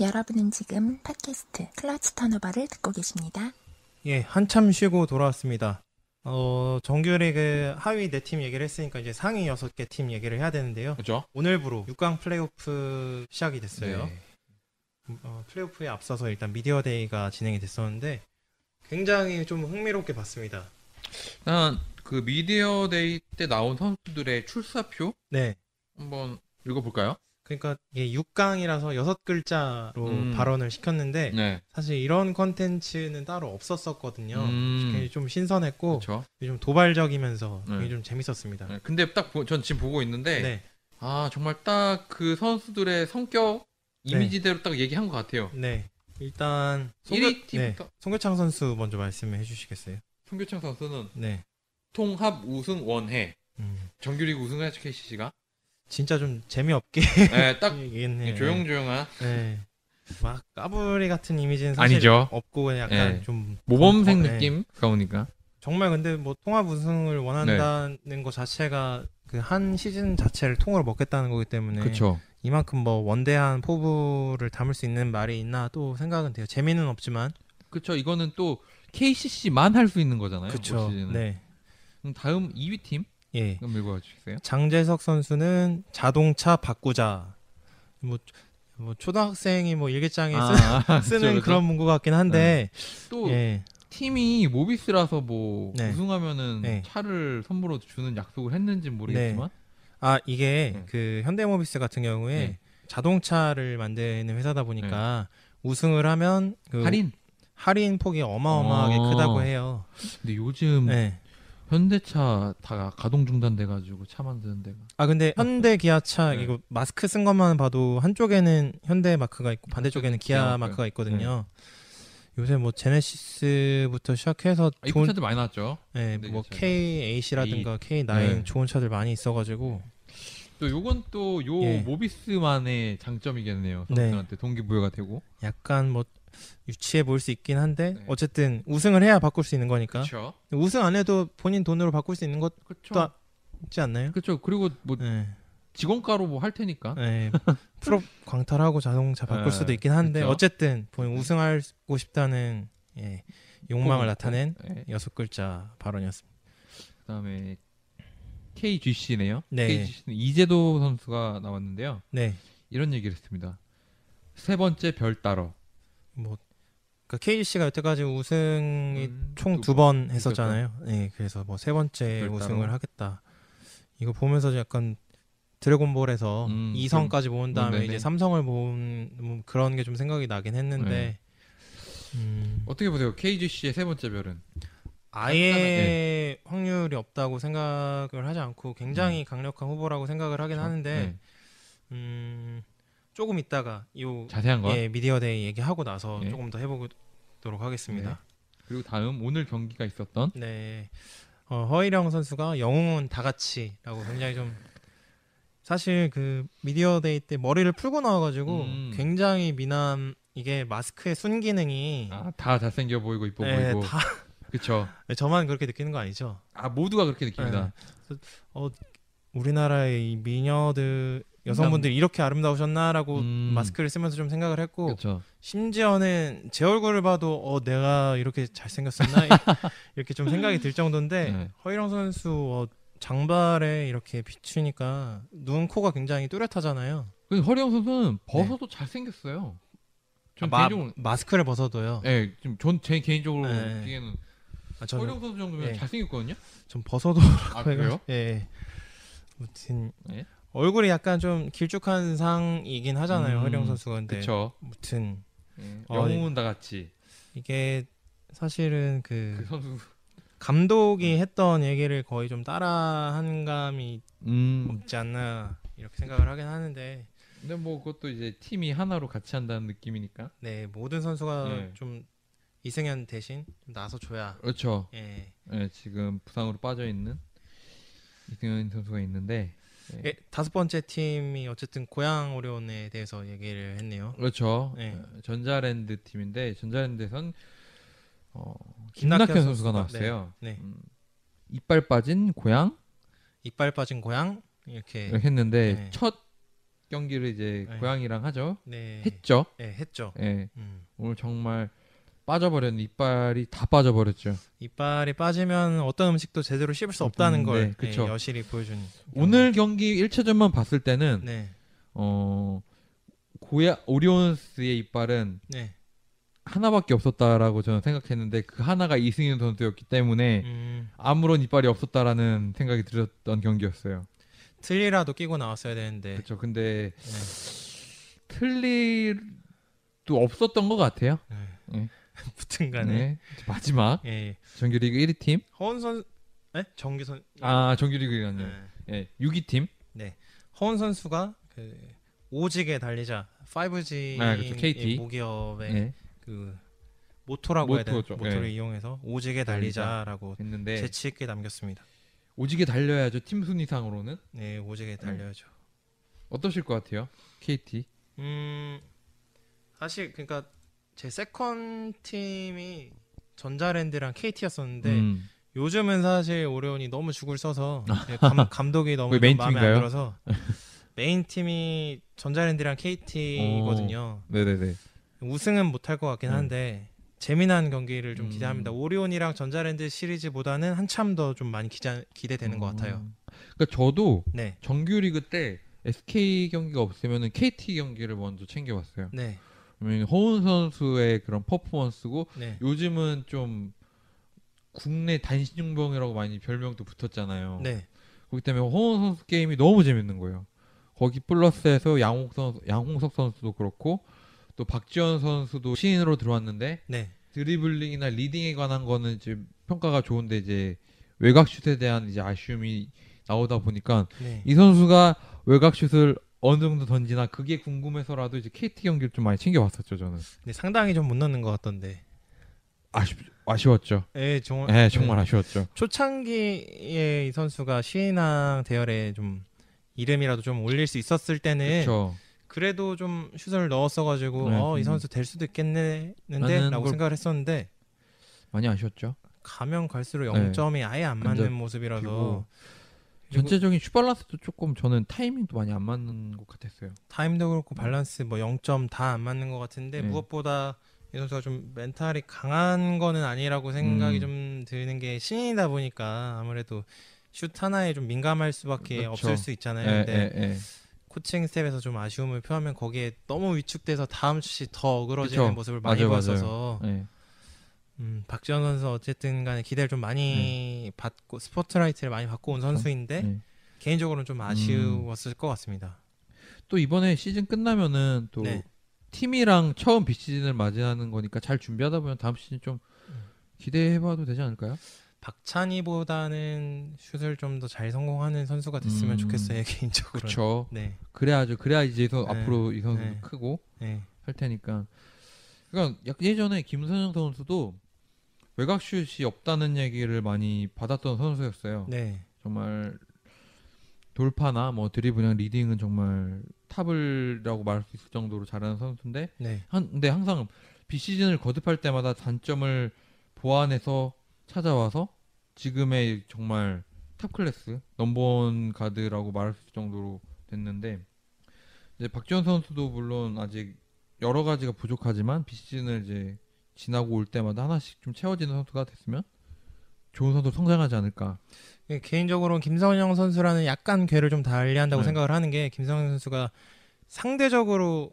여러분은 지금 팟캐스트 클러치 턴오버를 듣고 계십니다. 예, 한참 쉬고 돌아왔습니다. 정규리그 하위 4팀 얘기를 했으니까 이제 상위 6개 팀 얘기를 해야 되는데요. 그렇죠. 오늘부로 6강 플레이오프 시작이 됐어요. 네. 플레이오프에 앞서서 일단 미디어데이가 진행이 됐었는데 굉장히 좀 흥미롭게 봤습니다. 그 미디어데이 때 나온 선수들의 출사표 네. 한번 읽어볼까요? 그러니까 이게 6강이라서 6글자로 발언을 시켰는데 네. 사실 이런 컨텐츠는 따로 없었었거든요. 굉장히 좀 신선했고 그렇죠. 좀 도발적이면서 굉장히 좀 재밌었습니다. 네. 근데 딱 전 지금 보고 있는데 네. 정말 딱 그 선수들의 성격 이미지대로 딱 얘기한 것 같아요. 네. 일단 1위 팀부터 송교창 선수 먼저 말씀해 주시겠어요? 송교창 선수는 네. 통합 우승 원해. 정규리그 우승을 했죠, KCC가. 진짜 좀 재미없게 네, 딱 얘기했네요. 조용조용한. 네. 막 까불이 같은 이미지는 사실 아니죠. 없고 약간 네. 좀 모범생 네. 느낌? 가오니까. 정말 근데 뭐 통합 우승을 원한다는 것 자체가 그 한 시즌 자체를 통으로 먹겠다는 거기 때문에 그렇죠. 이만큼 뭐 원대한 포부를 담을 수 있는 말이 있나 또 생각은 돼요. 재미는 없지만. 그렇죠. 이거는 또 KCC만 할 수 있는 거잖아요. 그렇죠. 네. 그럼 다음 2위 팀? 예. 그럼 읽어 주세요. 장재석 선수는 자동차 바꾸자. 뭐 초등학생이 뭐 일기장에 쓰는 그렇죠. 그런 문구 같긴 한데 또 예. 팀이 모비스라서 뭐 네. 우승하면은 네. 차를 선물로 주는 약속을 했는지 모르겠지만 이게 그 현대모비스 같은 경우에 자동차를 만드는 회사다 보니까 우승을 하면 그 할인 폭이 어마어마하게 크다고 해요. 근데 요즘 현대차 다 가동 중단돼가지고 차 만드는 데가. 근데 현대 기아차 이거 마스크 쓴 것만 봐도 한쪽에는 현대 마크가 있고 반대쪽에는 기아 마크가 있거든요. 요새 뭐 제네시스부터 시작해서 이쁜 차들 많이 나왔죠. 네, 뭐 K8이라든가 K9 좋은 차들 많이 있어가지고. 또 요건 또 모비스만의 장점이겠네요. 선수들한테 동기부여가 되고. 약간 뭐 유치해 보일 수 있긴 한데 어쨌든 우승을 해야 바꿀 수 있는 거니까. 그쵸. 우승 안 해도 본인 돈으로 바꿀 수 있는 것도 있지 않나요? 그렇죠. 그리고 뭐 직원가로 뭐 할 테니까. 풀업 광탈하고 자동차 바꿀 수도 있긴 한데 어쨌든 본인 우승하고 싶다는 욕망을 나타낸 6글자 발언이었습니다. 그다음에 KGC네요. 네. KGC는 이재도 선수가 나왔는데요. 네. 이런 얘기를 했습니다. 세 번째 별 따러. 그러니까 KGC가 여태까지 우승이 총 2번 했었잖아요. 네, 그래서 뭐 세 번째 우승을 하겠다. 이거 보면서 약간 드래곤볼에서 2성까지 모은 다음에 이제 3성을 모은 그런 게 좀 생각이 나긴 했는데 어떻게 보세요? KGC의 세 번째 별은 아예 확률이 없다고 생각을 하지 않고 굉장히 강력한 후보라고 생각을 하긴 하는데 조금 있다가 자세한 거 미디어데이 얘기하고 나서 조금 더 해보도록 하겠습니다. 그리고 다음 오늘 경기가 있었던 허일영 선수가 영웅은 다 같이라고 굉장히 좀 사실 그 미디어데이 때 머리를 풀고 나와가지고 굉장히 미남 이게 마스크의 순기능이 다 잘생겨 보이고 이뻐 보이고 다 그렇죠. 저만 그렇게 느끼는 거 아니죠? 모두가 그렇게 느낍니다. 우리나라의 이 미녀들 여성분들이 이렇게 아름다우셨나라고 마스크를 쓰면서 좀 생각을 했고 그쵸. 심지어는 제 얼굴을 봐도 내가 이렇게 잘생겼었나 이렇게 좀 생각이 들 정도인데 허일영 선수 장발에 이렇게 비추니까 눈, 코가 굉장히 뚜렷하잖아요. 근데 허리영 선수는 벗어도 잘생겼어요. 전 개인적으로 마스크를 벗어도요. 네, 지금 제 개인적으로 보기에는 허리영 선수 정도면 잘생겼거든요. 좀 벗어도 그래요? 아무튼 얼굴이 약간 좀 길쭉한 상이긴 하잖아요. 허리영 선수가. 근데 그쵸. 아무튼 영웅은 다 같이 이게 사실은 그 선수 감독이 했던 얘기를 거의 좀 따라한 감이 없지 않나 이렇게 생각을 하긴 하는데 근데 뭐 그것도 이제 팀이 하나로 같이 한다는 느낌이니까 모든 선수가 좀 이승현 대신 좀 나서줘야 그렇죠. 지금 부상으로 빠져있는 이승현 선수가 있는데 5번째 팀이 어쨌든 고양 오리온에 대해서 얘기를 했네요. 그렇죠. 전자랜드 팀인데 전자랜드에선 김낙현 선수가 나왔어요. 이빨 빠진 고양 이빨 빠진 고양 이렇게 했는데 첫 경기를 이제 네. 고양이랑 하죠. 네. 했죠. 네, 했죠. 예. 오늘 정말 빠져버렸는 이빨이 다 빠져버렸죠. 이빨이 빠지면 어떤 음식도 제대로 씹을 수 없다는 걸 그쵸. 여실히 보여준. 오늘 경기 1차전만 봤을 때는 네. 오리온스의 이빨은 네. 하나밖에 없었다라고 저는 생각했는데 그 하나가 이승윤 선수였기 때문에 아무런 이빨이 없었다라는 생각이 들었던 경기였어요. 틀리라도 끼고 나왔어야 되는데. 그렇죠. 근데 틀리도 없었던 것 같아요. 네. 붙은간에. 네. 마지막 정규리그 1위 팀. 허운 선수, 정규선. 정규리그라뇨. 네. 6위 팀. 네. 허운 선수가 그 오직에 달리자 5G 그렇죠. KT 모기업의 그 모토라고 해야 되나? 모토를 네. 이용해서 오직에 달리자라고 했는데 재치 있게 남겼습니다. 오직에 달려야죠. 팀 순위상으로는. 네, 오직에 달려야죠. 어떠실 것 같아요? KT. 사실 그러니까 제 세컨 팀이 전자랜드랑 KT였었는데 요즘은 사실 오리온이 너무 죽을 써서 감독이 너무 마음에 안 들어서 메인 팀이 전자랜드랑 KT거든요. 네네네. 우승은 못할 것 같긴 한데 재미난 경기를 좀 기대합니다. 오리온이랑 전자랜드 시리즈보다는 한참 더 좀 많이 기대되는 것 같아요. 그러니까 저도 네. 정규리그 때 SK 경기가 없으면은 KT 경기를 먼저 챙겨봤어요. 네. 허운 선수의 그런 퍼포먼스고 네. 요즘은 좀 국내 단신중병이라고 많이 별명도 붙었잖아요. 네. 그렇기 때문에 허운 선수 게임이 너무 재밌는 거예요. 거기 플러스해서 양홍석 선수도 그렇고 또 박지원 선수도 신인으로 들어왔는데 네. 드리블링이나 리딩에 관한 거는 이제 평가가 좋은데 이제 외곽 슛에 대한 이제 아쉬움이 나오다 보니까 이 선수가 외곽 슛을 어느 정도 던지나 그게 궁금해서라도 이제 KT 경기를 좀 많이 챙겨봤었죠 저는. 근데 상당히 좀 못 넣는 것 같던데. 아쉬웠죠. 네, 정말 아쉬웠죠. 초창기에 이 선수가 신인왕 대열에 좀 이름이라도 좀 올릴 수 있었을 때는 그쵸. 그래도 좀 슛을 넣었어가지고 이 선수 될 수도 있겠는데라고 생각을 했었는데 많이 아쉬웠죠. 가면 갈수록 0점이 아예 안 맞는 모습이라서 전체적인 슛 밸런스도 조금 저는 타이밍도 많이 안 맞는 것 같았어요. 타임도 그렇고 밸런스 뭐 0점 다 안 맞는 것 같은데 무엇보다 이 선수가 좀 멘탈이 강한 거는 아니라고 생각이 좀 드는 게 신인이다 보니까 아무래도 슛 하나에 좀 민감할 수밖에 없을 수 있잖아요. 근데 코칭 스텝에서 좀 아쉬움을 표하면 거기에 너무 위축돼서 다음 슛이 더 어그러지는 모습을 많이 보였어서 박지원 선수 어쨌든 간에 기대를 좀 많이 받고 스포트라이트를 많이 받고 온 선수인데 개인적으로는 좀 아쉬웠을 것 같습니다. 또 이번에 시즌 끝나면은 또 팀이랑 처음 비시즌을 맞이하는 거니까 잘 준비하다 보면 다음 시즌 좀 기대해봐도 되지 않을까요? 박찬희보다는 슛을 좀 더 잘 성공하는 선수가 됐으면 좋겠어요 개인적으로. 그렇죠. 네. 그래야 이제 앞으로 이 선수도 크고 할 테니까. 그러니까 예전에 김선영 선수도 외곽 슛이 없다는 얘기를 많이 받았던 선수였어요. 네. 정말 돌파나 뭐 드리블이나 리딩은 정말 탑을이라고 말할 수 있을 정도로 잘하는 선수인데 근데 항상 비시즌을 거듭할 때마다 단점을 보완해서 찾아와서 지금의 정말 탑 클래스 넘버원 가드라고 말할 수 있을 정도로 됐는데 이제 박지원 선수도 물론 아직 여러 가지가 부족하지만 비시즌을 이제 지나고 올 때마다 하나씩 좀 채워지는 선수가 됐으면 좋은 선수로 성장하지 않을까. 개인적으로는 김성영 선수라는 약간 궤를 좀 달리한다고 생각을 하는 게 김성영 선수가 상대적으로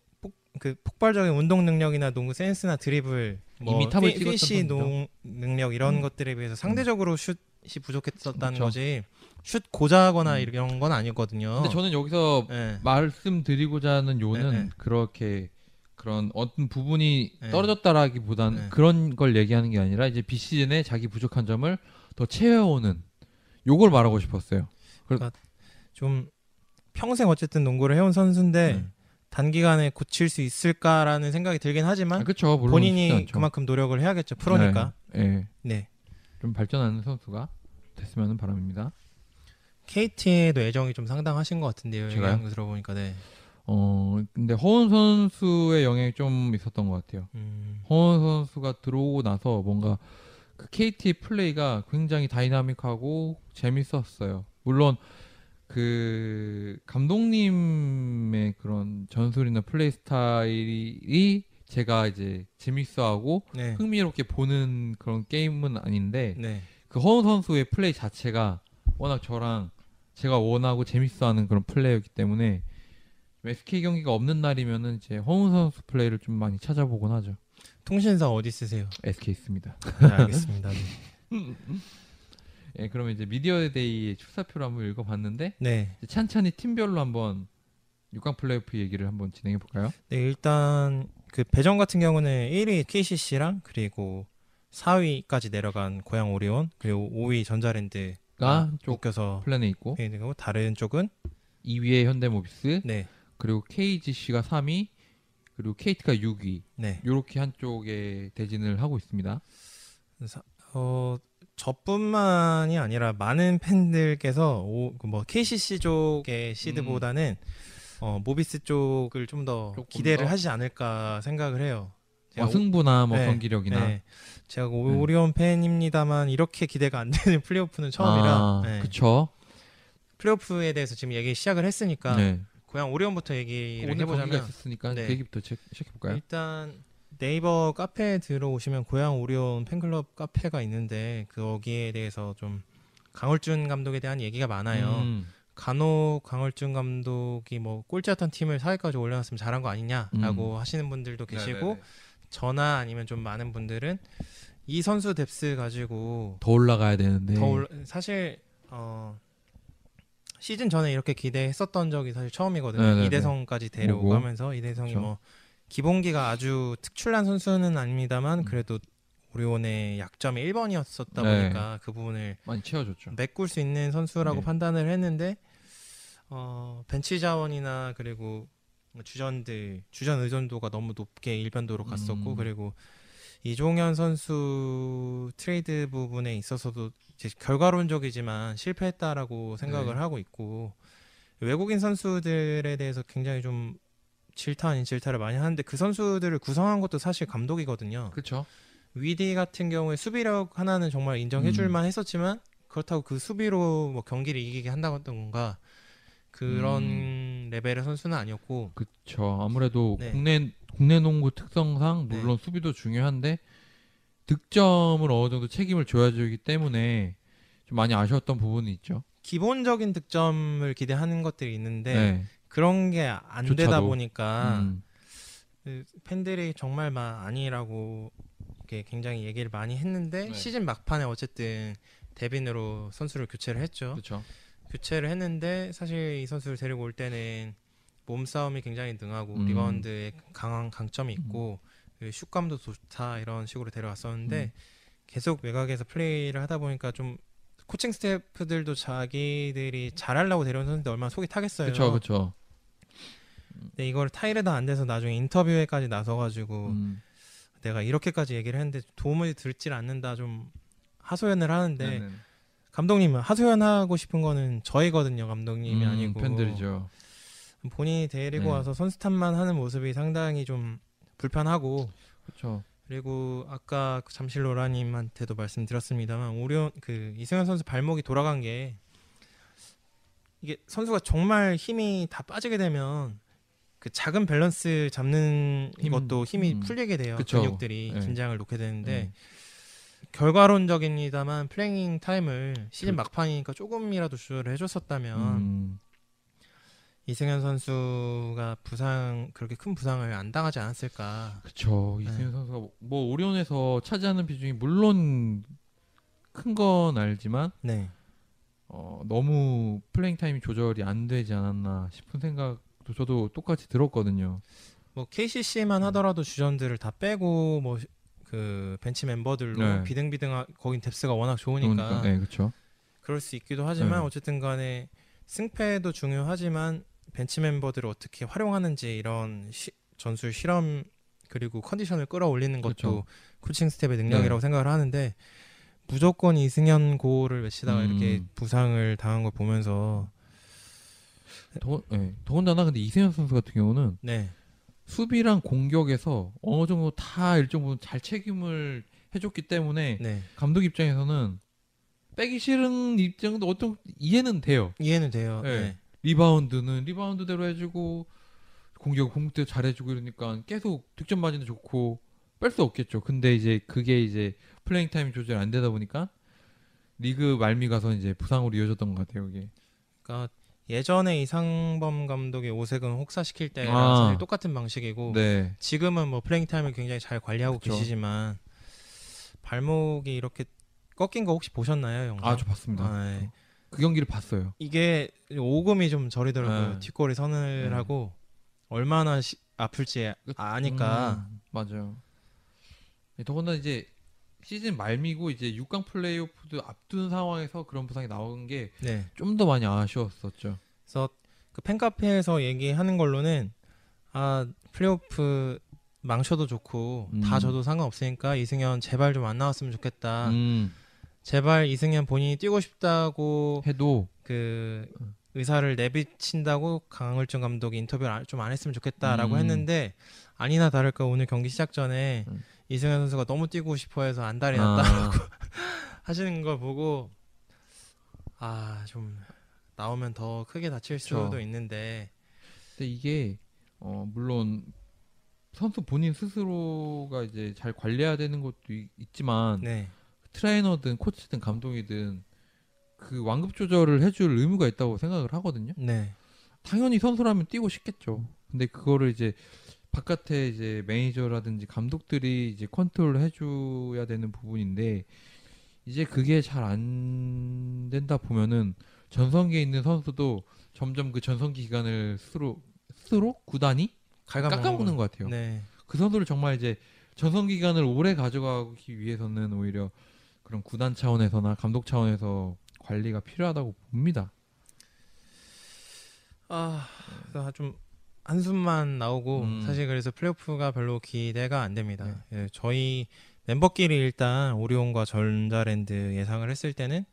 폭발적인 운동 능력이나 농구 센스나 드리블, 이미 탑을 피시 능력 이런 것들에 비해서 상대적으로 슛이 부족했었다는 거지 슛 고자하거나 이런 건 아니거든요. 근데 저는 여기서 말씀드리고자 하는 요는 그렇게 그런 어떤 부분이 떨어졌다라기보다는 그런 걸 얘기하는 게 아니라 이제 비시즌에 자기 부족한 점을 더 채워오는 요걸 말하고 싶었어요. 그러니까 좀 평생 어쨌든 농구를 해온 선수인데 단기간에 고칠 수 있을까라는 생각이 들긴 하지만 그쵸, 물론 본인이 그만큼 노력을 해야겠죠. 프로니까. 네. 좀 발전하는 선수가 됐으면 바람입니다. KT에도 애정이 좀 상당하신 것 같은데요. 얘기하는 거 들어보니까. 근데 허운 선수의 영향이 좀 있었던 것 같아요. 허운 선수가 들어오고 나서 뭔가 그 KT 플레이가 굉장히 다이나믹하고 재밌었어요. 물론 그 감독님의 그런 전술이나 플레이 스타일이 제가 이제 재밌어하고 네. 흥미롭게 보는 그런 게임은 아닌데 네. 그 허웅 선수의 플레이 자체가 워낙 저랑 제가 원하고 재밌어하는 그런 플레이였기 때문에 SK 경기가 없는 날이면은 이제 허웅 선수 플레이를 좀 많이 찾아보곤 하죠. 통신사 어디 쓰세요? SK 있습니다. 네, 알겠습니다. 네. 네, 그러면 이제 미디어데이의 출사표를 한번 읽어봤는데 네. 이제 찬찬히 팀별로 한번 6강 플레이오프 얘기를 한번 진행해 볼까요? 네, 일단 그 배정 같은 경우는 1위 KCC랑 그리고 4위까지 내려간 고양 오리온 그리고 5위 전자랜드가 쫓겨서 플랜에 있고 다른 쪽은 2위에 현대모비스 네. 그리고 KGC가 3위 그리고 KT가 6위 네. 이렇게 한쪽에 대진을 하고 있습니다. 저뿐만이 아니라 많은 팬들께서 뭐 KCC 쪽의 시드보다는 모비스 쪽을 좀 더 기대를 하지 않을까 생각을 해요. 승부나 뭐 경기력이나. 네. 제가 오리온 팬입니다만 이렇게 기대가 안 되는 플레이오프는 처음이라. 네. 그렇죠. 플레이오프에 대해서 지금 얘기 시작을 했으니까 네. 그냥 오리온부터 얘기를 해보자면. 경기가 있었으니까 네. 그 얘기부터 시작해볼까요? 일단 네이버 카페에 들어오시면 고양 오리온 팬클럽 카페가 있는데 거기에 대해서 좀 강월준 감독에 대한 얘기가 많아요. 간혹 강월준 감독이 뭐 꼴찌였던 팀을 4위까지 올려놨으면 잘한 거 아니냐라고 하시는 분들도 계시고 네네네. 저나 아니면 좀 많은 분들은 이 선수 뎁스 가지고 더 올라가야 되는데 사실 시즌 전에 이렇게 기대했었던 적이 사실 처음이거든요. 네네네. 이대성까지 데려오고 하면서 이대성이 그렇죠. 뭐 기본기가 아주 특출난 선수는 아닙니다만 그래도 오리온의 약점이 1번이었었다 보니까 그 부분을 많이 채워줬죠. 메꿀 수 있는 선수라고 판단을 했는데 벤치 자원이나 그리고 주전 의존도가 너무 높게 일변도로 갔었고 그리고 이종현 선수 트레이드 부분에 있어서도 이제 결과론적이지만 실패했다라고 생각을 하고 있고 외국인 선수들에 대해서 굉장히 좀 질타 아닌 질타를 많이 하는데 그 선수들을 구성한 것도 사실 감독이거든요. 그렇죠. 위디 같은 경우에 수비력 하나는 정말 인정해줄만 했었지만 그렇다고 그 수비로 뭐 경기를 이기게 한다던가 그런 레벨의 선수는 아니었고. 그렇죠. 아무래도 국내 농구 특성상 물론 수비도 중요한데 득점을 어느 정도 책임을 져야 되기 때문에 좀 많이 아쉬웠던 부분이 있죠. 기본적인 득점을 기대하는 것들이 있는데 그런 게 안 되다 보니까 팬들이 정말 아니라고 이렇게 굉장히 얘기를 많이 했는데 시즌 막판에 어쨌든 데빈으로 선수를 교체를 했죠. 그렇죠. 교체를 했는데 사실 이 선수를 데리고 올 때는 몸싸움이 굉장히 능하고 리바운드에 강한 강점이 있고 슛감도 좋다 이런 식으로 데려왔었는데 계속 외곽에서 플레이를 하다 보니까 좀 코칭 스태프들도 자기들이 잘하려고 데려온 선수인데 얼마나 속이 타겠어요. 그렇죠. 근데 이걸 타이레도 안 돼서 나중에 인터뷰에까지 나서가지고 내가 이렇게까지 얘기를 했는데 도움을 들질 않는다 좀 하소연을 하는데 네네. 감독님은 하소연하고 싶은 거는 저희거든요. 감독님이 아니고 팬들이죠. 본인이 데리고 와서 선수 탓만 하는 모습이 상당히 좀 불편하고 그렇죠. 그리고 아까 잠실 로라님한테도 말씀드렸습니다만 오리온 이승현 선수 발목이 돌아간 게 이게 선수가 정말 힘이 다 빠지게 되면 그 작은 밸런스 잡는 것도 힘이 풀리게 돼요. 그쵸. 근육들이 긴장을 놓게 되는데 결과론적입니다만 플레잉 타임을 시즌 막판이니까 조금이라도 조절을 해줬었다면 이승현 선수가 그렇게 큰 부상을 안 당하지 않았을까. 그렇죠. 이승현 선수가 뭐 오리온에서 차지하는 비중이 물론 큰 건 알지만 너무 플레잉 타임이 조절이 안 되지 않았나 싶은 생각도 저도 똑같이 들었거든요. 뭐 KCC만 하더라도 주전들을 다 빼고 뭐 그 벤치 멤버들로 비등비등 거긴 뎁스가 워낙 좋으니까 그렇죠. 그럴 수 있기도 하지만 어쨌든 간에 승패도 중요하지만 벤치 멤버들을 어떻게 활용하는지 이런 전술 실험 그리고 컨디션을 끌어올리는 것도 그렇죠. 코칭 스텝의 능력이라고 생각을 하는데 무조건 이승현 고를 외치다가 이렇게 부상을 당한 걸 보면서 더군다나 근데 이승현 선수 같은 경우는 수비랑 공격에서 어느 정도 다 일정 부분 잘 책임을 해줬기 때문에 감독 입장에서는 빼기 싫은 입장도 어떤 이해는 돼요. 이해는 돼요. 네. 네. 리바운드는 리바운드대로 해주고 공격도 잘해주고 이러니까 계속 득점 마진도 좋고 뺄 수 없겠죠. 근데 이제 그게 이제 플레잉 타임 조절 안 되다 보니까 리그 말미 가서 이제 부상으로 이어졌던 것 같아요. 이게. 그러니까 예전에 이상범 감독의 오색은 혹사시킬 때랑 사실 똑같은 방식이고 네. 지금은 뭐 플레잉 타임을 굉장히 잘 관리하고 그쵸. 계시지만 발목이 이렇게 꺾인 거 혹시 보셨나요, 영상? 저 봤습니다. 네. 그 경기를 봤어요. 이게 오금이 좀 저리더라고요. 뒷골이 서늘하고 얼마나 아플지 아니까. 맞아요. 더군다나 이제 시즌 말미고 이제 6강 플레이오프도 앞둔 상황에서 그런 부상이 나온 게 좀 더 많이 아쉬웠었죠. 그래서 그 팬카페에서 얘기하는 걸로는 플레이오프 망쳐도 좋고 다 져도 상관없으니까 이승현 제발 좀 안 나왔으면 좋겠다. 제발 이승현 본인이 뛰고 싶다고 해도 그 의사를 내비친다고 강을준 감독이 인터뷰를 좀 안 했으면 좋겠다라고 했는데 아니나 다를까 오늘 경기 시작 전에 이승현 선수가 너무 뛰고 싶어해서 안달이 났다고 하시는 걸 보고 좀 나오면 더 크게 다칠 수도 있는데 근데 이게 물론 선수 본인 스스로가 이제 잘 관리해야 되는 것도 있지만 트레이너든 코치든 감독이든 그 완급 조절을 해줄 의무가 있다고 생각을 하거든요. 당연히 선수라면 뛰고 싶겠죠. 근데 그거를 이제 바깥에 이제 매니저라든지 감독들이 이제 컨트롤을 해줘야 되는 부분인데 이제 그게 잘 안 된다 보면은 전성기에 있는 선수도 점점 그 전성기 기간을 스스로 구단이 깎아먹는 것 같아요. 그 선수를 정말 이제 전성기 기간을 오래 가져가기 위해서는 오히려 그런 구단 차원에서나 감독 차원에서 관리가 필요하다고 봅니다. 좀 한숨만 나오고 사실 그래서 플레이오프가 별로 기대가 안 됩니다. 저희 멤버끼리 일단 오리온과 전자랜드 예상을 했을 때는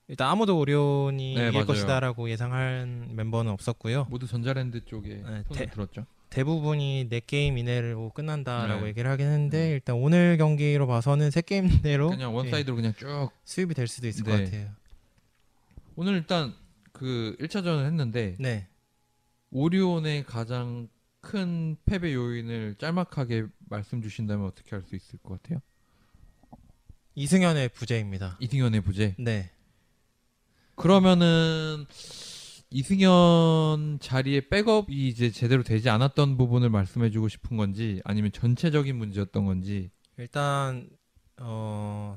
일단 아무도 오리온이 이길 것이다라고 예상한 멤버는 없었고요. 모두 전자랜드 쪽에 손을 들었죠. 대부분이 4게임 이내로 끝난다라고 얘기를 하긴 했는데 일단 오늘 경기로 봐서는 3게임 내로 그냥 원사이드로 그냥 쭉 수입이 될 수도 있을 것 같아요. 오늘 일단 그 1차전을 했는데 오리온의 가장 큰 패배 요인을 짤막하게 말씀 주신다면 어떻게 할 수 있을 것 같아요? 이승현의 부재입니다. 이승현의 부재? 네. 그러면은 이승현 자리에 백업이 이제 제대로 되지 않았던 부분을 말씀해주고 싶은 건지 아니면 전체적인 문제였던 건지. 일단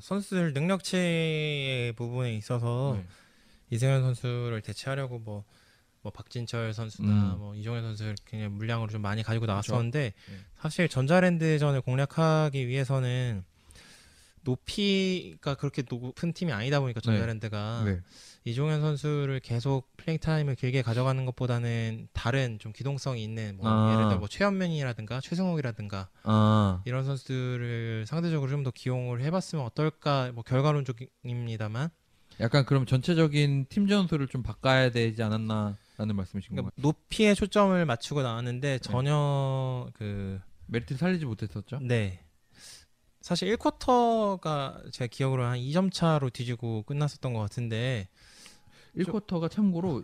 선수들 능력치의 부분에 있어서 이승현 선수를 대체하려고 뭐 박진철 선수나 뭐 이종현 선수를 그냥 물량으로 좀 많이 가지고 나왔었는데 사실 전자랜드전을 공략하기 위해서는 높이가 그렇게 높은 팀이 아니다 보니까 전자랜드가 이종현 선수를 계속 플레잉 타임을 길게 가져가는 것보다는 다른 좀 기동성이 있는 예를 들어 최현민이라든가 최승욱이라든가 이런 선수들을 상대적으로 좀 더 기용을 해봤으면 어떨까 결과론적입니다만 약간 그럼 전체적인 팀 전술을 좀 바꿔야 되지 않았나라는 말씀이신 건가요? 높이에 초점을 맞추고 나왔는데 전혀 그 메리트를 살리지 못했었죠? 네. 사실 1쿼터가 제가 기억으로 한 2점 차로 뒤지고 끝났었던 것 같은데 1쿼터가 참고로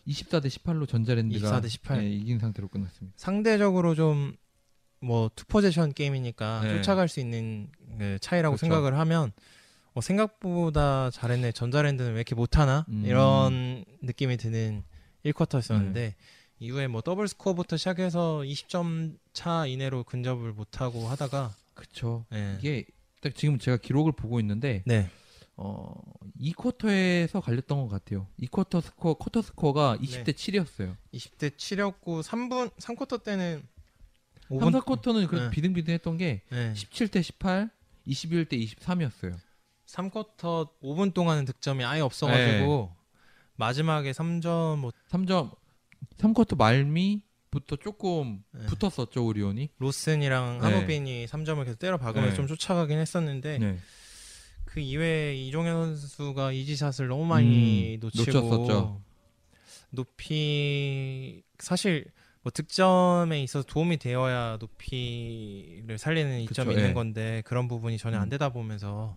24대 18로 전자랜드가 24대 18. 이긴 상태로 끝났습니다. 상대적으로 좀 투포지션 게임이니까 쫓아갈 수 있는 차이라고 생각을 하면 생각보다 잘했네. 전자랜드는 왜 이렇게 못하나? 이런 느낌이 드는 1쿼터였었는데 이후에 더블 스코어부터 시작해서 20점 차 이내로 근접을 못하고 하다가 그쵸. 이게 딱 지금 제가 기록을 보고 있는데 2쿼터에서 갈렸던 것 같아요. 2쿼터 쿼터 스코어가 20대 7이었어요. 20대 7이었고 3쿼터 때는 3, 4쿼터는 그래도 비등비등했던 게 17대 18, 21대 23이었어요. 3쿼터 5분 동안은 득점이 아예 없어가지고 마지막에 3점 3쿼터 말미부터 조금 붙었었죠 오리온이. 로슨이랑 한우빈이 3점을 계속 때려 박으면서 좀 쫓아가긴 했었는데 그 이외에 이종현 선수가 이지샷을 너무 많이 놓쳤었죠. 높이 사실 득점에 있어서 도움이 되어야 높이를 살리는 이점이 있는 건데 그런 부분이 전혀 안 되다 보면서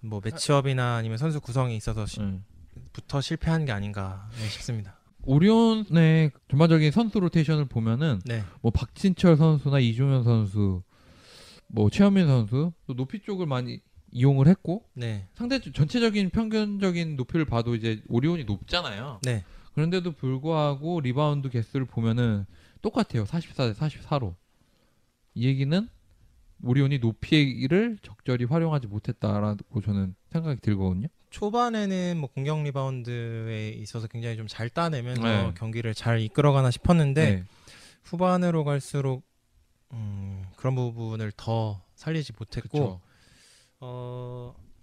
뭐 매치업이나 아니면 선수 구성에 있어서 부터 실패한 게 아닌가 싶습니다. 오리온의 전반적인 선수 로테이션을 보면은 네. 뭐 박진철 선수나 이종현 선수, 뭐 최현민 선수 또 높이 쪽을 많이 이용을 했고 네. 상대 전체적인 평균적인 높이를 봐도 이제 오리온이 높잖아요. 네. 그런데도 불구하고 리바운드 개수를 보면은 똑같아요. 44대 44로. 이 얘기는 오리온이 높이를 적절히 활용하지 못했다라고 저는 생각이 들거든요. 초반에는 뭐 공격 리바운드에 있어서 굉장히 좀 잘 따내면서 경기를 잘 이끌어가나 싶었는데 후반으로 갈수록 그런 부분을 더 살리지 못했고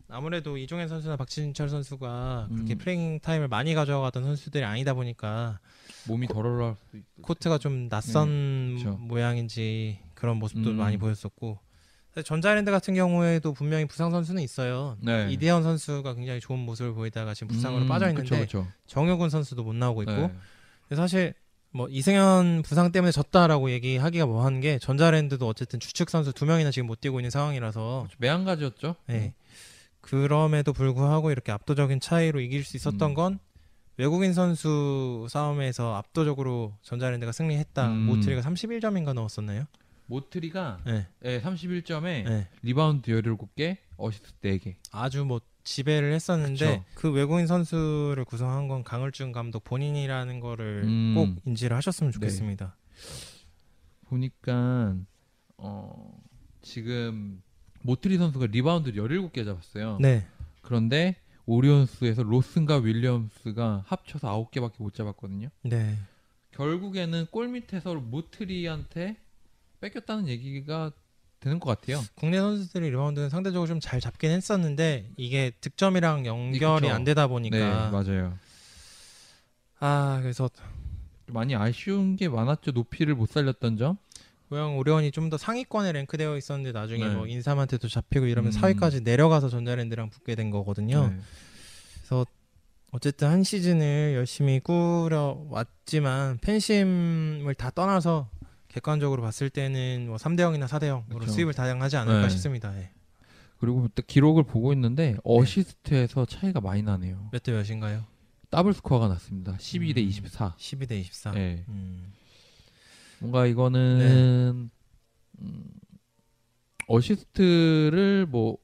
아무래도 이종현 선수나 박진철 선수가 그렇게 플레잉 타임을 많이 가져가던 선수들이 아니다 보니까 몸이 덜 올라올 수도 있고 코트가 좀 낯선 모양인지 그런 모습도 많이 보였었고 전자랜드 같은 경우에도 분명히 부상 선수는 있어요. 이대현 선수가 굉장히 좋은 모습을 보이다가 지금 부상으로 빠져 있는데 정효근 선수도 못 나오고 있고 사실 뭐 이승현 부상 때문에 졌다라고 얘기하기가 뭐한 게 전자랜드도 어쨌든 주축 선수 2명이나 지금 못 뛰고 있는 상황이라서 매한가지였죠. 네. 그럼에도 불구하고 이렇게 압도적인 차이로 이길 수 있었던 건 외국인 선수 싸움에서 압도적으로 전자랜드가 승리했다. 모트리가 31점인가 넣었었나요? 모트리가 31점에 리바운드 17개, 어시스트 4개. 아주 뭐 지배를 했었는데 그 외국인 선수를 구성한 건 강을준 감독 본인이라는 거를 꼭 인지를 하셨으면 좋겠습니다. 보니까 지금 모트리 선수가 리바운드 17개 잡았어요. 그런데 오리온스에서 로슨과 윌리엄스가 합쳐서 9개밖에 못 잡았거든요. 결국에는 골 밑에서 모트리한테 뺏겼다는 얘기가 되는 것 같아요. 국내 선수들이 리바운드는 상대적으로 좀 잘 잡긴 했었는데 이게 득점이랑 연결이 안 되다 보니까 맞아요. 그래서 많이 아쉬운 게 많았죠. 높이를 못 살렸던 점. 고양 오리온이 좀 더 상위권에 랭크되어 있었는데 나중에 뭐 인삼한테도 잡히고 이러면 4위까지 내려가서 전자랜드랑 붙게 된 거거든요. 그래서 어쨌든 한 시즌을 열심히 꾸려왔지만 팬심을 다 떠나서 객관적으로 봤을 때는 뭐 3대0이나 4대0으로 수입을 다양하지 않을까 싶습니다. 그리고 기록을 보고 있는데 어시스트에서 차이가 많이 나네요. 몇 대 몇인가요? 더블 스코어가 났습니다. 12대 24. 12대 24. 뭔가 이거는 어시스트를 뭐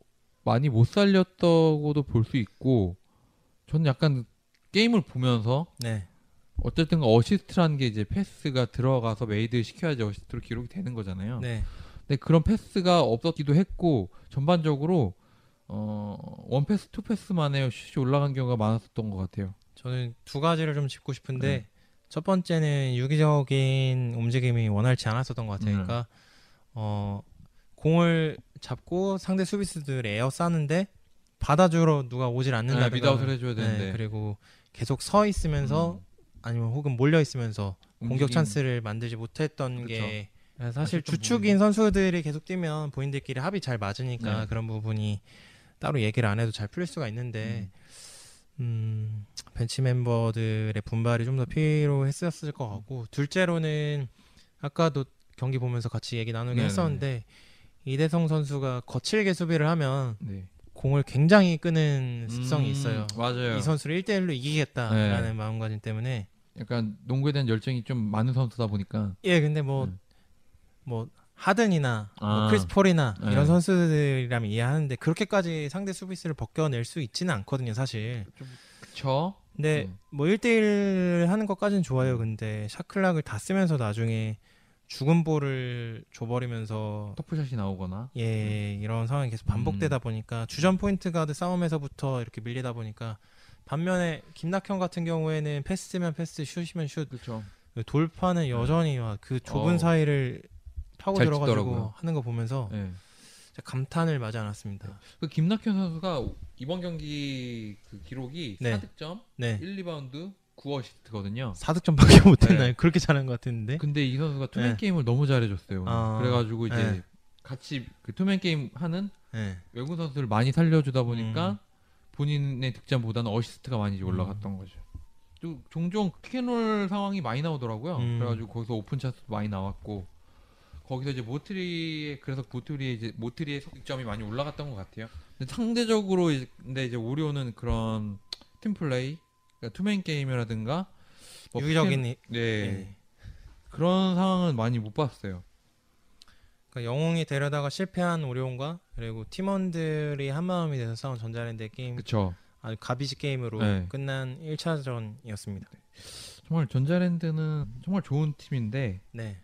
많이 못 살렸다고도 볼 수 있고 저는 약간 게임을 보면서 어쨌든 어시스트라는 게 이제 패스가 들어가서 메이드 시켜야지 어시스트로 기록이 되는 거잖아요. 근데 그런 패스가 없었기도 했고 전반적으로 원패스, 투패스만에 슛이 올라간 경우가 많았었던 것 같아요. 저는 두 가지를 좀 짚고 싶은데 첫 번째는 유기적인 움직임이 원활치 않았었던 것 같아요. 그러니까 공을 잡고 상대 수비수들 에어 싸는데 받아주러 누가 오질 않는다든가 미드아웃을 해줘야 되는데 그리고 계속 서 있으면서 아니면 혹은 몰려 있으면서 공격 찬스를 만들지 못했던 게 사실 주축인 선수들이 계속 뛰면 본인들끼리 합이 잘 맞으니까 그런 부분이 따로 얘기를 안 해도 잘 풀릴 수가 있는데 벤치 멤버들의 분발이 좀 더 필요했었을 것 같고 둘째로는 아까도 경기 보면서 같이 얘기 나누긴 했었는데 이대성 선수가 거칠게 수비를 하면 공을 굉장히 끄는 습성이 있어요. 맞아요. 이 선수를 1대1로 이기겠다라는 마음가짐 때문에 약간 농구에 대한 열정이 좀 많은 선수다 보니까 근데 뭐 하든이나 뭐 크리스 폴이나 이런 선수들이라면 이해하는데 그렇게까지 상대 수비수를 벗겨낼 수 있지는 않거든요, 사실. 그쵸. 근데 뭐 1대1 하는 것까지는 좋아요. 근데 샷클락을 다 쓰면서 나중에 죽은 볼을 줘버리면서 터프샷이 나오거나 이런 상황이 계속 반복되다 보니까 주전 포인트 가드 싸움에서부터 이렇게 밀리다 보니까 반면에 김낙현 같은 경우에는 패스면 패스, 슛이면 슛, 돌파는 여전히 그 좁은 사이를 파고 들어가지고 찍더라고요. 하는 거 보면서 감탄을 마지 않았습니다. 그 김낙현 선수가 이번 경기 그 기록이 4득점, 1리바운드, 9어시스트거든요. 4득점밖에 못했나요? 그렇게 잘한 것 같았는데. 근데 이 선수가 투맨 게임을 너무 잘해줬어요. 그래가지고 이제 같이 그 투맨 게임 하는 외국 선수를 많이 살려주다 보니까 본인의 득점보다는 어시스트가 많이 올라갔던 거죠. 또 종종 피켓롤 상황이 많이 나오더라고요. 그래가지고 거기서 오픈 찬스도 많이 나왔고 거기서 이제 모트리의 득점이 많이 올라갔던 것 같아요. 근데 상대적으로 근데 이제 오리온은 그런 팀 플레이, 그러니까 투맨 게임이라든가 뭐 유기적인 네. 그런 상황은 많이 못 봤어요. 그러니까 영웅이 데려다가 실패한 오리온과 그리고 팀원들이 한 마음이 돼서 싸운 전자랜드의 게임. 그쵸. 아주 가비지 게임으로 끝난 1차전이었습니다. 정말 전자랜드는 정말 좋은 팀인데 네.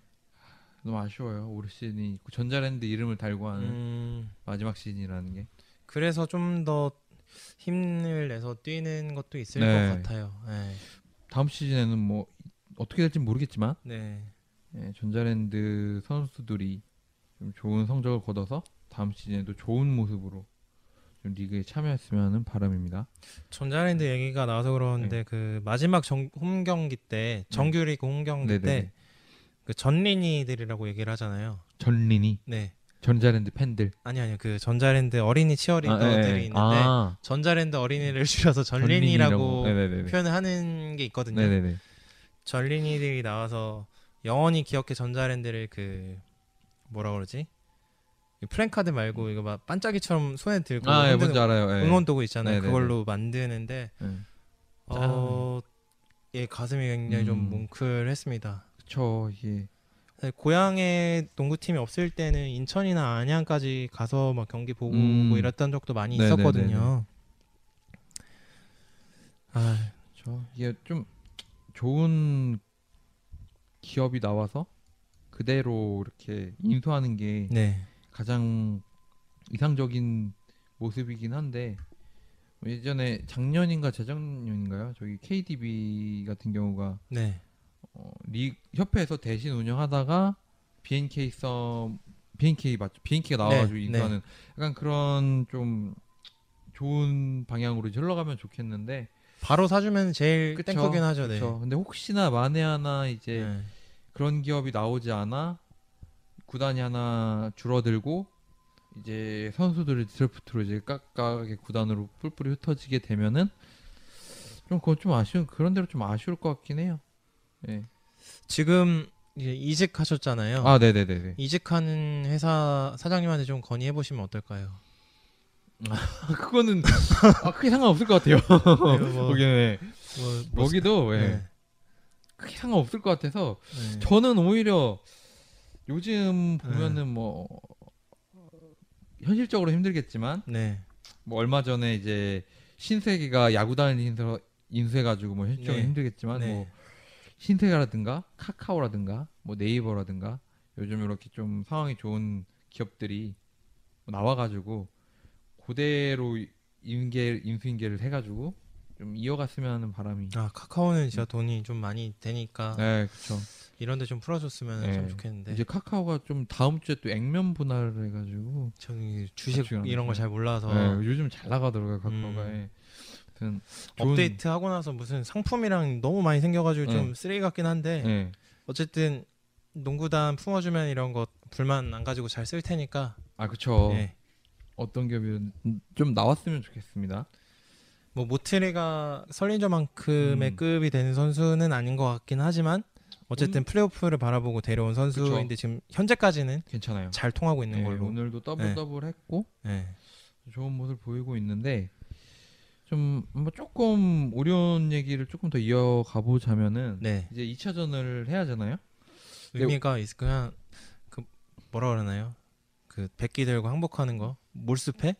너무 아쉬워요. 올 시즌이 전자랜드 이름을 달고 하는 마지막 시즌이라는 게. 그래서 좀 더 힘을 내서 뛰는 것도 있을 것 같아요. 네. 다음 시즌에는 뭐 어떻게 될지 모르겠지만 네. 전자랜드 선수들이 좀 좋은 성적을 거둬서 다음 시즌에도 좋은 모습으로 좀 리그에 참여했으면 하는 바람입니다. 전자랜드 얘기가 나와서 그러는데 그 마지막 홈 경기 때 정규리그 홈 경기 때 그 전린이들이라고 얘기를 하잖아요. 전린이? 네. 전자랜드 팬들? 아니요. 그 전자랜드 어린이 치어리더들이 있는데 전자랜드 어린이를 줄여서 전린이라고 표현을 하는 게 있거든요. 네네네. 전린이들이 나와서 영원히 기억해 전자랜드를 그 뭐라 그러지? 플랜카드 말고 이거 막 반짝이처럼 손에 들고 뭔지 알아요. 응원 도구 있잖아요. 그걸로 만드는데 예, 가슴이 굉장히 좀 뭉클했습니다. 그쵸. 예. 고향에 농구팀이 없을 때는 인천이나 안양까지 가서 막 경기 보고 뭐 이랬던 적도 많이 있었거든요. 그렇죠. 이게 좀 좋은 기업이 나와서 그대로 이렇게 인수하는 게 가장 이상적인 모습이긴 한데 예전에 작년인가 재작년인가요? 저기 KDB 같은 경우가 협회에서 대신 운영하다가 BNK가 나와가지고 인수하는 약간 그런 좀 좋은 방향으로 이제 흘러가면 좋겠는데 바로 사주면 제일 땡크긴 하죠. 그쵸. 근데 혹시나 만에 하나 이제 그런 기업이 나오지 않아 구단이 하나 줄어들고 이제 선수들이 드래프트로 이제 깍깍하게 구단으로 뿔뿔이 흩어지게 되면은 좀 그건 좀 아쉬운 그런 대로 좀 아쉬울 것 같긴 해요. 예. 지금 이제 이직하셨잖아요. 네네네. 이직하는 회사 사장님한테 좀 건의해 보시면 어떨까요? 그거는 크게 상관없을 것 같아요. 거기는 거기도 크게 상관없을 것 같아서 저는 오히려 요즘 보면은 뭐 현실적으로 힘들겠지만 뭐 얼마 전에 이제 신세계가 야구단을 인수해가지고 뭐 현실적으로 힘들겠지만 뭐 신세계라든가 카카오라든가 뭐 네이버라든가 요즘 이렇게 좀 상황이 좋은 기업들이 나와가지고 그대로 인수인계를 해가지고 좀 이어갔으면 하는 바람이. 카카오는 진짜 돈이 좀 많이 되니까. 그렇죠. 이런데 좀 풀어줬으면 참 좋겠는데. 이제 카카오가 좀 다음 주에 또 액면 분할을 해가지고. 저는 주식 이런 걸 잘 몰라서. 요즘 잘 나가더라고요 카카오가. 업데이트 하고 나서 무슨 상품이랑 너무 많이 생겨가지고 좀 쓰레기 같긴 한데 어쨌든 농구단 품어주면 이런 거 불만 안 가지고 잘 쓸 테니까. 그렇죠. 어떤 기업이든 좀 나왔으면 좋겠습니다. 뭐 모트리가 설린저만큼의 급이 되는 선수는 아닌 것 같긴 하지만 어쨌든 플레이오프를 바라보고 데려온 선수인데 지금 현재까지는 괜찮아요. 잘 통하고 있는 걸로. 오늘도 더블 했고 좋은 모습을 보이고 있는데 좀 뭐 조금 오리온 얘기를 조금 더 이어가 보자면은 이제 2차전을 해야 하잖아요. 의미가 그냥 그 뭐라 그러나요? 그 백기들과 항복하는 거 몰수패?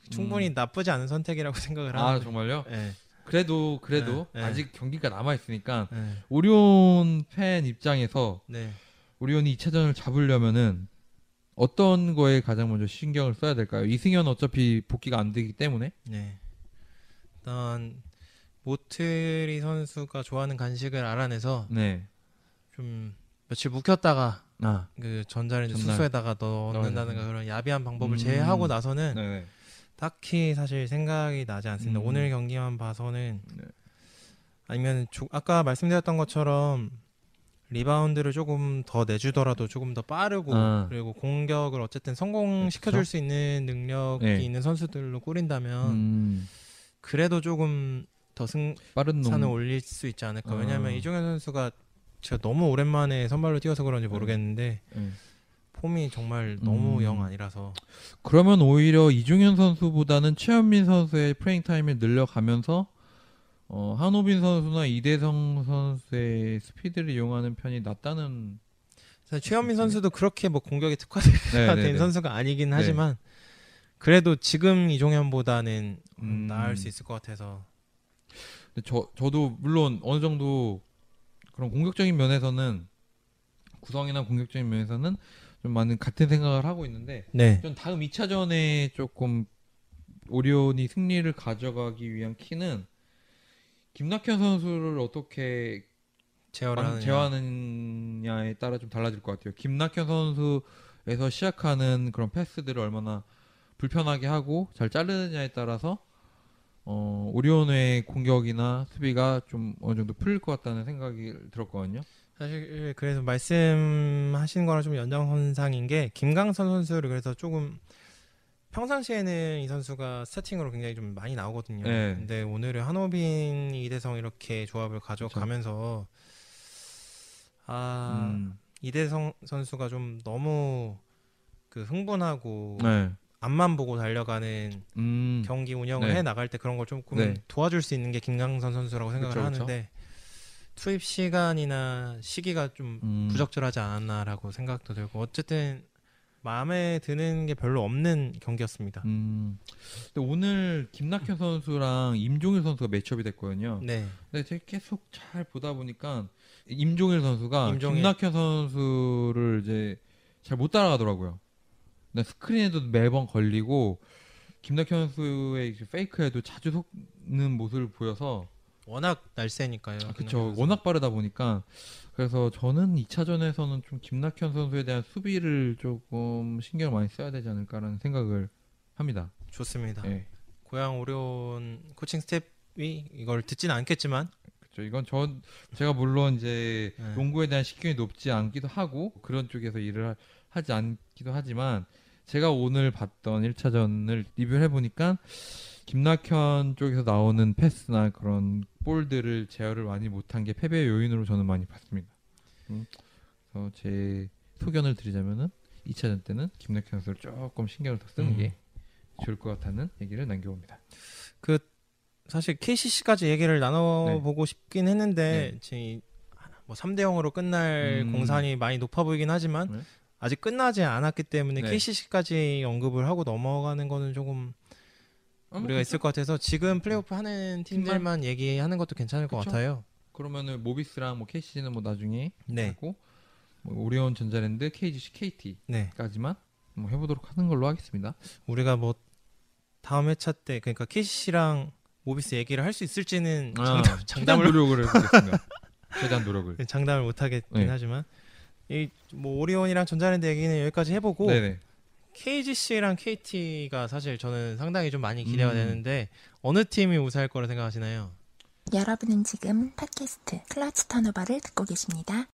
충분히 나쁘지 않은 선택이라고 생각을 하는데. 정말요? 그래도 아직 경기가 남아 있으니까 오리온 팬 입장에서 오리온이 2차전을 잡으려면은 어떤 거에 가장 먼저 신경을 써야 될까요? 이승현 어차피 복귀가 안 되기 때문에. 일단 모트리 선수가 좋아하는 간식을 알아내서 좀 며칠 묵혔다가 그 전자랜드 숙소에다가 넣는다든가 그런 야비한 방법을 제외하고 나서는 딱히 사실 생각이 나지 않습니다. 오늘 경기만 봐서는 아니면 아까 말씀드렸던 것처럼 리바운드를 조금 더 내주더라도 조금 더 빠르고 그리고 공격을 어쨌든 성공시켜줄 수 있는 능력이 있는 선수들로 꾸린다면 그래도 조금 더 승산을 올릴 수 있지 않을까. 왜냐하면 이종현 선수가 제가 너무 오랜만에 선발로 뛰어서 그런지 모르겠는데 폼이 정말 너무 영 아니라서. 그러면 오히려 이중현 선수보다는 최현민 선수의 프레잉 타임을 늘려가면서 한호빈 선수나 이대성 선수의 스피드를 이용하는 편이 낫다는. 최현민 선수도 그렇게 뭐 공격에 특화가 된 선수가 아니긴 하지만 그래도 지금 이종현보다는 나을 수 있을 것 같아서. 근데 저도 물론 어느 정도 그런 공격적인 면에서는 구성이나 공격적인 면에서는 좀 많은 같은 생각을 하고 있는데 전 다음 2차전에 조금 오리온이 승리를 가져가기 위한 키는 김낙현 선수를 어떻게 제어하느냐에 따라 좀 달라질 것 같아요. 김낙현 선수에서 시작하는 그런 패스들을 얼마나 불편하게 하고 잘 자르느냐에 따라서 오리온의 공격이나 수비가 좀 어느 정도 풀릴 것 같다는 생각이 들었거든요. 사실 그래서 말씀하신 거랑 좀 연장선상인 게 김강선 선수를 그래서 조금 평상시에는 이 선수가 스타팅으로 굉장히 좀 많이 나오거든요. 근데 오늘은 한호빈, 이대성 이렇게 조합을 가져가면서 이대성 선수가 좀 너무 그 흥분하고 앞만 보고 달려가는 경기 운영을 해 나갈 때 그런 걸 조금 도와줄 수 있는 게 김강선 선수라고 생각을 하는데 투입 시간이나 시기가 좀 부적절하지 않았나라고 생각도 들고 어쨌든 마음에 드는 게 별로 없는 경기였습니다. 근데 오늘 김낙현 선수랑 임종일 선수가 매치업이 됐거든요. 근데 제가 계속 잘 보다 보니까 임종일 선수가 김낙현 선수를 이제 잘 못 따라가더라고요. 스크린에도 매번 걸리고 김낙현 선수의 페이크에도 자주 속는 모습을 보여서 워낙 날쌔니까요. 그렇죠. 워낙 빠르다 보니까 그래서 저는 2차전에서는 좀 김낙현 선수에 대한 수비를 조금 신경을 많이 써야 되지 않을까라는 생각을 합니다. 좋습니다. 고양 오리온 코칭 스텝이 이걸 듣지는 않겠지만 그렇죠. 이건 제가 물론 이제 농구에 대한 식견이 높지 않기도 하고 그런 쪽에서 일을 하지 않기도 하지만 제가 오늘 봤던 1차전을 리뷰를 해보니까 김낙현 쪽에서 나오는 패스나 그런 볼들을 제어를 많이 못한 게 패배의 요인으로 저는 많이 봤습니다. 그래서 제 소견을 드리자면은 2차전 때는 김낙현 선수를 조금 신경을 더 쓰는 게 좋을 것 같다는 얘기를 남겨봅니다. 그 사실 KCC까지 얘기를 나눠보고 싶긴 했는데 뭐 3대 0으로 끝날 공산이 많이 높아 보이긴 하지만 아직 끝나지 않았기 때문에 KCC까지 언급을 하고 넘어가는 거는 조금 우리가 있을 것 같아서 지금 플레이오프 하는 팀들만 얘기하는 것도 괜찮을 것 같아요. 그러면은 모비스랑 뭐 KCC는 뭐 나중에 하고 뭐 오리온 전자랜드, KGC, KT까지만 뭐 해보도록 하는 걸로 하겠습니다. 우리가 뭐 다음 회차 때 그러니까 KCC랑 모비스 얘기를 할 수 있을지는 장담을 노력을 해보겠습니다. 최대한 노력을. 장담을 못 하겠긴 하지만 이 뭐 오리온이랑 전자랜드 얘기는 여기까지 해보고 KGC랑 KT가 사실 저는 상당히 좀 많이 기대가 되는데 어느 팀이 우세할 거라 생각하시나요? 여러분은 지금 팟캐스트 클러치 턴오버를 듣고 계십니다.